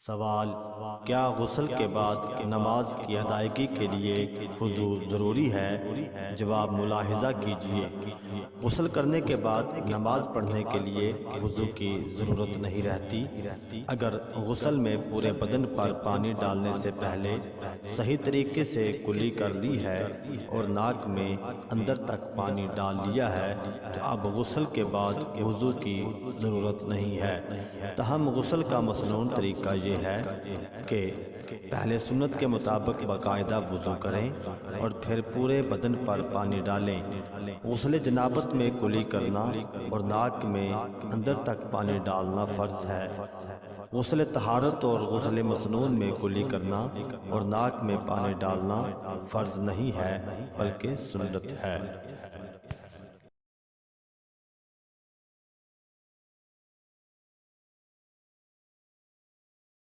سوال: کیا غسل کے بعد نماز کی ادائیگی کے لیے وضو ضروری ہے؟ جواب ملاحظہ کیجیے۔ غسل کرنے کے بعد نماز پڑھنے کے لیے وضو کی ضرورت نہیں رہتی۔ اگر غسل میں پورے بدن پر پانی ڈالنے سے پہلے صحیح طریقے سے کلی کر لی ہے اور ناک میں اندر تک پانی ڈال لیا ہے تو اب غسل کے بعد وضو کی ضرورت نہیں ہے۔ تاہم غسل کا مسنون طریقہ یہ ہے کہ پہلے سنت کے مطابق باقاعدہ وضو کریں اور پھر پورے بدن پر پانی ڈالیں۔ غسل جنابت میں کلی کرنا اور ناک میں اندر تک پانی ڈالنا فرض ہے۔ غسل طہارت اور غسل مسنون میں کلی کرنا اور ناک میں پانی ڈالنا فرض نہیں ہے بلکہ سنت ہے۔